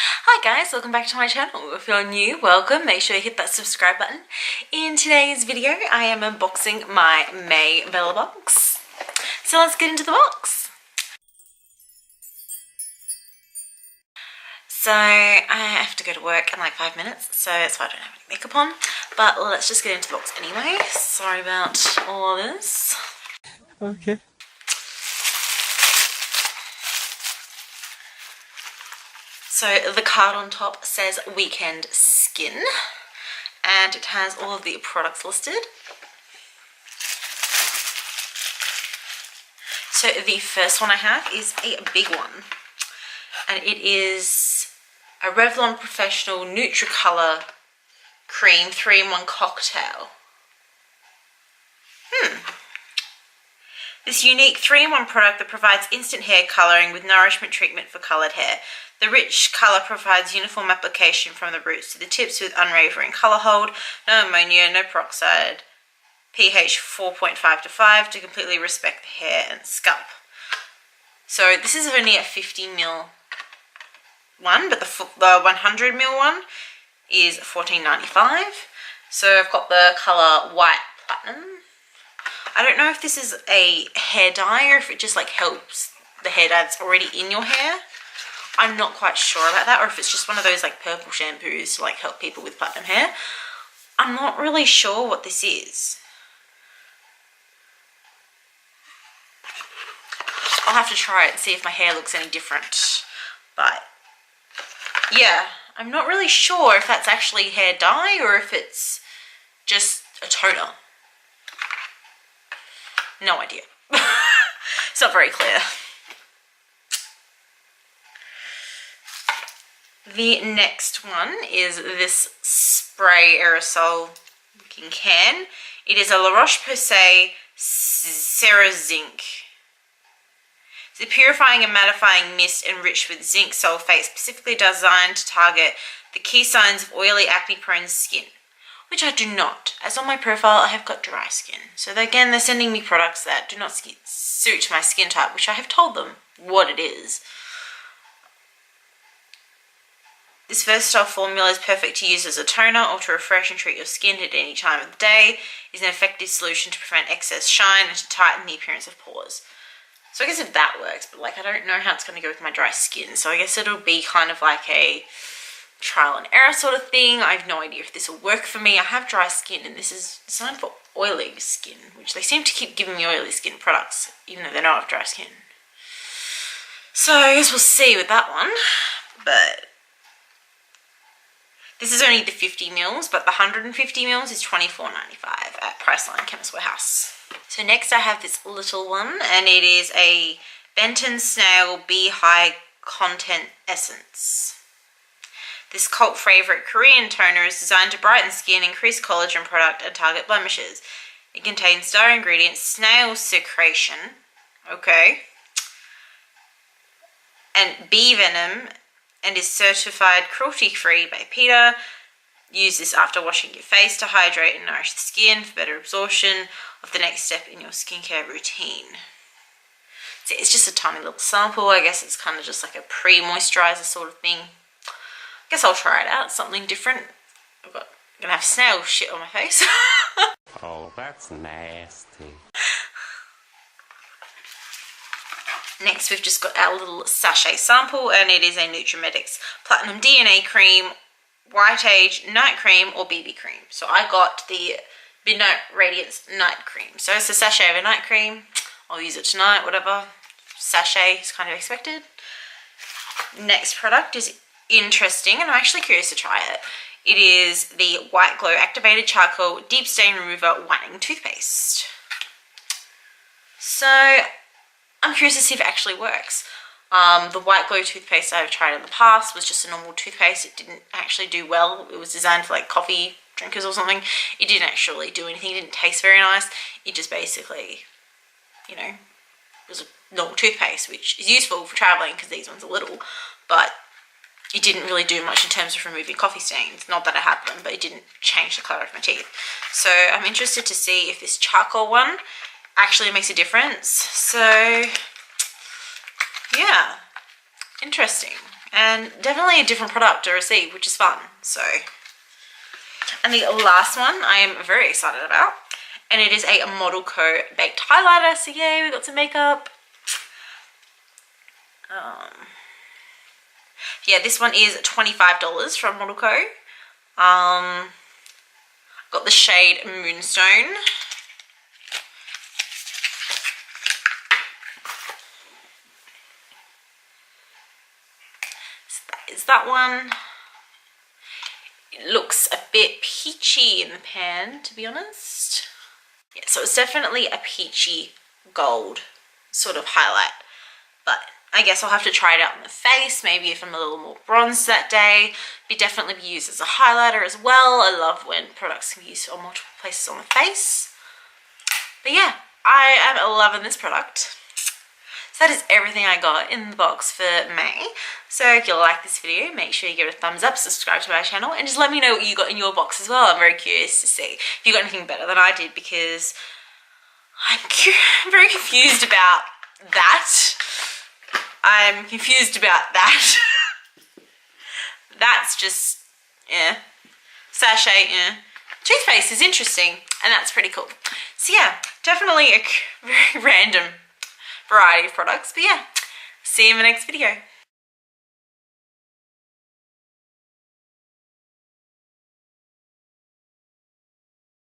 Hi guys, welcome back to my channel. If you're new, welcome. Make sure you hit that subscribe button. In today's video, I am unboxing my May Bellabox. So let's get into the box. So I have to go to work in like 5 minutes, so that's why I don't have any makeup on. But let's just get into the box anyway. Sorry about all of this. Okay. So the card on top says Weekend Skin, and it has all of the products listed. So the first one I have is a big one, and it is a Revlon Professional Nutri Cream 3-in-1 cocktail. This unique 3-in-1 product that provides instant hair colouring with nourishment treatment for coloured hair. The rich colour provides uniform application from the roots to the tips with unwavering colour hold, no ammonia, no peroxide, pH 4.5 to 5 to completely respect the hair and scalp. So this is only a 50ml one, but the 100ml one is $14.95. So I've got the colour White Platinum. I don't know if this is a hair dye or if it just like helps the hair dye that's already in your hair. I'm not quite sure about that, or if it's just one of those like purple shampoos to like help people with platinum hair. I'm not really sure what this is. I'll have to try it and see if my hair looks any different. But yeah, I'm not really sure if that's actually hair dye or if it's just a toner. No idea. It's not very clear. The next one is this spray aerosol looking can. It is a Roche-Posay Serozinc. It's a purifying and mattifying mist enriched with zinc sulfate, specifically designed to target the key signs of oily, acne-prone skin, which I do not, as on my profile I have got dry skin. So again, they're sending me products that do not suit my skin type, which I have told them what it is. This versatile formula is perfect to use as a toner or to refresh and treat your skin at any time of the day. It is an effective solution to prevent excess shine and to tighten the appearance of pores. So I guess if that works, but like I don't know how it's going to go with my dry skin, so I guess it'll be kind of like a trial and error sort of thing. I have no idea if this will work for me. I have dry skin and this is designed for oily skin, which they seem to keep giving me oily skin products, even though they know I have dry skin. So I guess we'll see with that one, but this is only the 50ml, but the 150ml is $24.95 at Priceline Chemist Warehouse. So next I have this little one, and it is a Benton Snail Bee High Content Essence. This cult favourite Korean toner is designed to brighten skin, increase collagen product, and target blemishes. It contains star ingredients snail secretion, okay, and bee venom, and is certified cruelty-free by PETA. Use this after washing your face to hydrate and nourish the skin for better absorption of the next step in your skincare routine. So it's just a tiny little sample. I guess it's kind of just like a pre-moisturizer sort of thing. I guess I'll try it out. It's something different. I'm gonna have snail shit on my face. Oh, that's nasty. Next, we've just got our little sachet sample, and it is a Nutrimetics Platinum DNA Cream, White Age Night Cream, or BB Cream. So I got the Midnight Radiance Night Cream. So it's a sachet of a night cream. I'll use it tonight, whatever. Sachet is kind of expected. Next product is interesting, and I'm actually curious to try it. It is the White Glow Activated Charcoal Deep Stain Remover Whitening Toothpaste. So I'm curious to see if it actually works. The White Glow toothpaste I've tried in the past was just a normal toothpaste. It didn't actually do well. It was designed for like coffee drinkers or something. It didn't actually do anything. It didn't taste very nice. It just basically, you know, was a normal toothpaste, which is useful for traveling because these ones are little, but it didn't really do much in terms of removing coffee stains. Not that I had them, but it didn't change the colour of my teeth. So I'm interested to see if this charcoal one actually makes a difference. So yeah, interesting. And definitely a different product to receive, which is fun. So, and the last one I am very excited about, and it is a ModelCO baked highlighter. So yay, we got some makeup. Yeah, this one is $25 from ModelCO. Got the shade Moonshine. So that is that one. It looks a bit peachy in the pan, to be honest. Yeah, so it's definitely a peachy gold sort of highlight. But I guess I'll have to try it out on the face. Maybe if I'm a little more bronzed that day. Be definitely be used as a highlighter as well. I love when products can be used on multiple places on the face. But yeah, I am loving this product. So that is everything I got in the box for May. So if you like this video, make sure you give it a thumbs up, subscribe to my channel, and just let me know what you got in your box as well. I'm very curious to see if you got anything better than I did, because I'm very confused about that. I'm confused about that. That's just, yeah. Sachet, yeah. Toothpaste is interesting, and that's pretty cool. So yeah, definitely a very random variety of products. But yeah, see you in the next video.